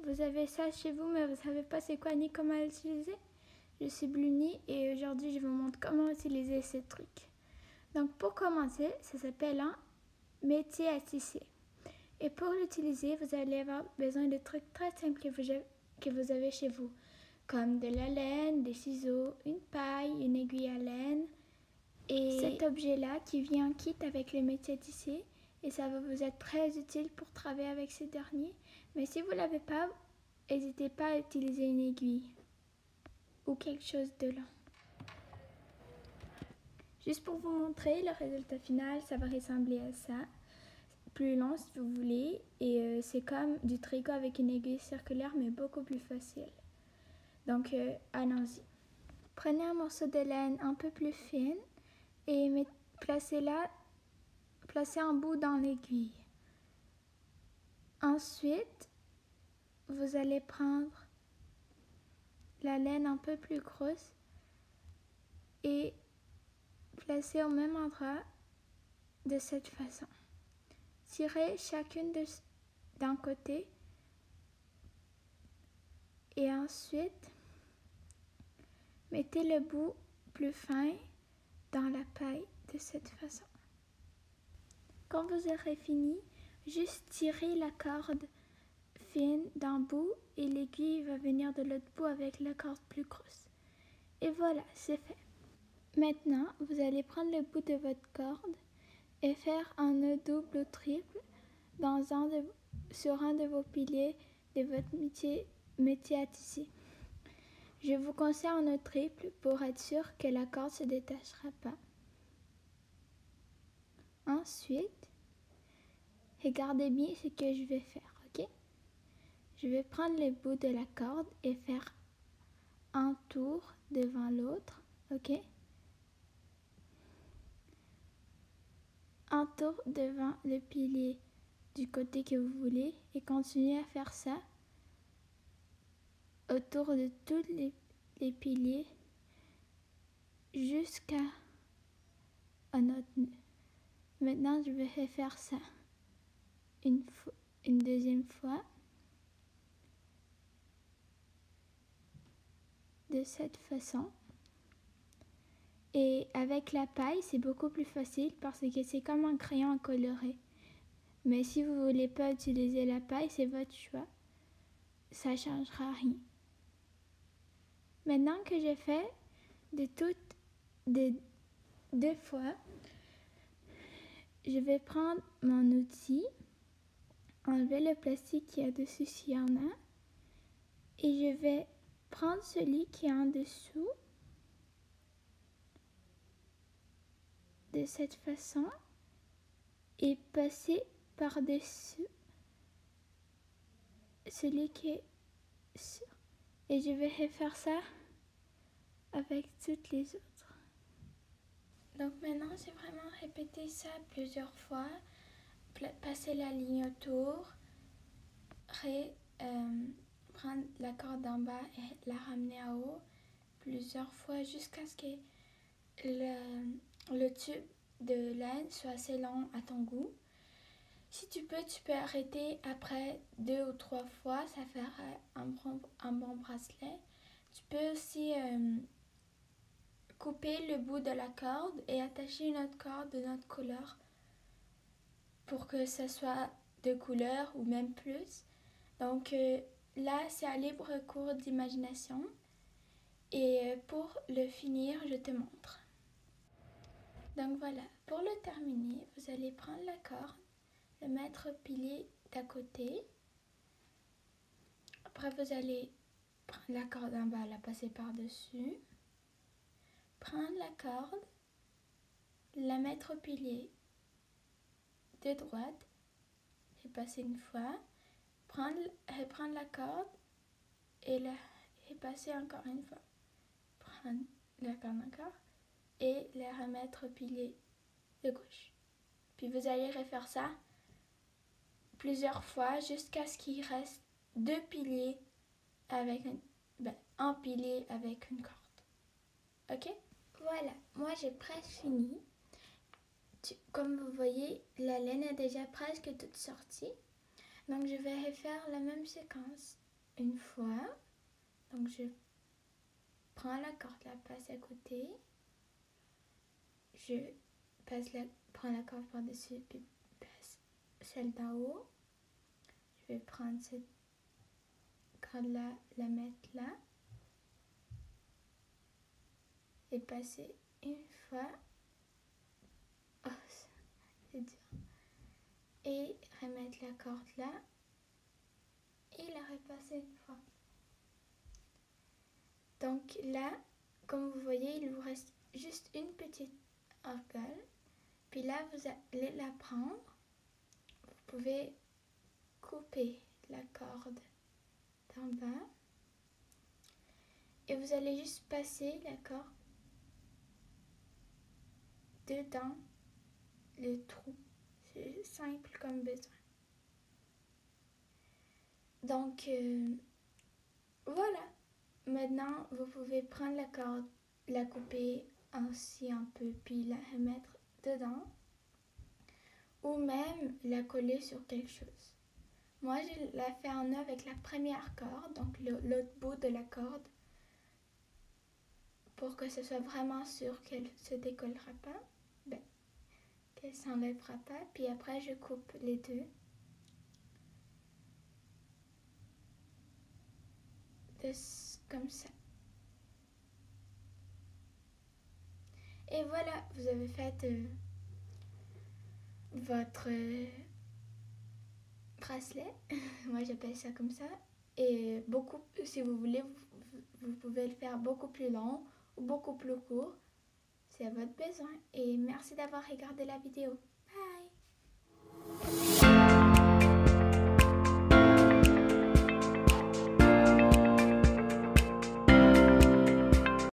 vous avez ça chez vous, mais vous savez pas c'est quoi ni comment l'utiliser? Je suis Bluni et aujourd'hui je vous montre comment utiliser ce truc. Donc pour commencer, ça s'appelle un métier à tisser. Et pour l'utiliser, vous allez avoir besoin de trucs très simples que vous avez chez vous, comme de la laine, des ciseaux, une paille, une aiguille à laine et cet objet-là qui vient en kit avec le métier à tisser. Et ça va vous être très utile pour travailler avec ces derniers. Mais si vous ne l'avez pas, n'hésitez pas à utiliser une aiguille ou quelque chose de long. Juste pour vous montrer le résultat final, ça va ressembler à ça. Plus long si vous voulez, et c'est comme du tricot avec une aiguille circulaire mais beaucoup plus facile. Donc allons-y. Prenez un morceau de laine un peu plus fine et placez un bout dans l'aiguille. Ensuite, vous allez prendre la laine un peu plus grosse et placer au même endroit de cette façon. Tirez chacune d'un côté et ensuite mettez le bout plus fin dans la paille de cette façon. Quand vous aurez fini, juste tirez la corde fine d'un bout et l'aiguille va venir de l'autre bout avec la corde plus grosse. Et voilà, c'est fait. Maintenant, vous allez prendre le bout de votre corde et faire un nœud double ou triple sur un de vos piliers de votre métier à tisser. Je vous conseille un nœud triple pour être sûr que la corde ne se détachera pas. Ensuite, regardez bien ce que je vais faire, ok? Je vais prendre le bout de la corde et faire un tour devant l'autre, ok? Un tour devant le pilier du côté que vous voulez et continuez à faire ça autour de tous les piliers jusqu'à un autre nœud. Maintenant, je vais refaire ça une deuxième fois de cette façon. Et avec la paille, c'est beaucoup plus facile parce que c'est comme un crayon à colorer. Mais si vous ne voulez pas utiliser la paille, c'est votre choix. Ça ne changera rien. Maintenant que j'ai fait deux fois, je vais prendre mon outil, enlever le plastique qui est dessus s'il y en a, et je vais prendre celui qui est en dessous de cette façon et passer par-dessus celui qui est sur. Et je vais refaire ça avec toutes les autres. Donc maintenant, j'ai vraiment répété ça plusieurs fois. Passer la ligne autour, prendre la corde d'en bas et la ramener à haut plusieurs fois jusqu'à ce que le tube de laine soit assez long à ton goût. Si tu peux arrêter après 2 ou 3 fois, ça fera un bon bracelet. Tu peux aussi couper le bout de la corde et attacher une autre corde de notre couleur pour que ce soit de couleur ou même plus. Donc là, c'est à libre cours d'imagination. Et pour le finir, je te montre. Donc voilà, pour le terminer, vous allez prendre la corde, le mettre au pilier d'à côté. Après, vous allez prendre la corde en bas, la passer par-dessus. Prendre la corde, la mettre au pilier de droite et passer une fois. Reprendre la corde et passer encore une fois. Prendre la corde encore et la remettre au pilier de gauche. Puis vous allez refaire ça plusieurs fois jusqu'à ce qu'il reste 2 piliers avec un pilier avec une corde. Ok? Voilà, moi j'ai presque fini. Comme vous voyez, la laine est déjà presque toute sortie. Donc je vais refaire la même séquence une fois. Donc je prends la corde, la passe à côté. Je prends la corde par-dessus, puis passe celle d'en haut. Je vais prendre cette corde-là, la mettre là. Et passer une fois. Oh, c'est dur. Et remettre la corde là. Et la repasser une fois. Donc là, comme vous voyez, il vous reste juste une petite argole. Puis là, vous allez la prendre. Vous pouvez couper la corde d'en bas. Et vous allez juste passer la corde dedans le trou. C'est simple comme besoin. Donc, voilà. Maintenant, vous pouvez prendre la corde, la couper ainsi un peu, puis la remettre dedans. Ou même la coller sur quelque chose. Moi, je la fais en nœud avec la première corde, donc l'autre bout de la corde, pour que ce soit vraiment sûr qu'elle ne se décollera pas, qu'elle s'enlèvera pas. Puis après, je coupe les deux. Comme ça. Et voilà, vous avez fait votre bracelet. Moi, j'appelle ça comme ça. Et beaucoup, si vous voulez, vous pouvez le faire beaucoup plus long ou beaucoup plus court. C'est à votre besoin. Et merci d'avoir regardé la vidéo. Bye!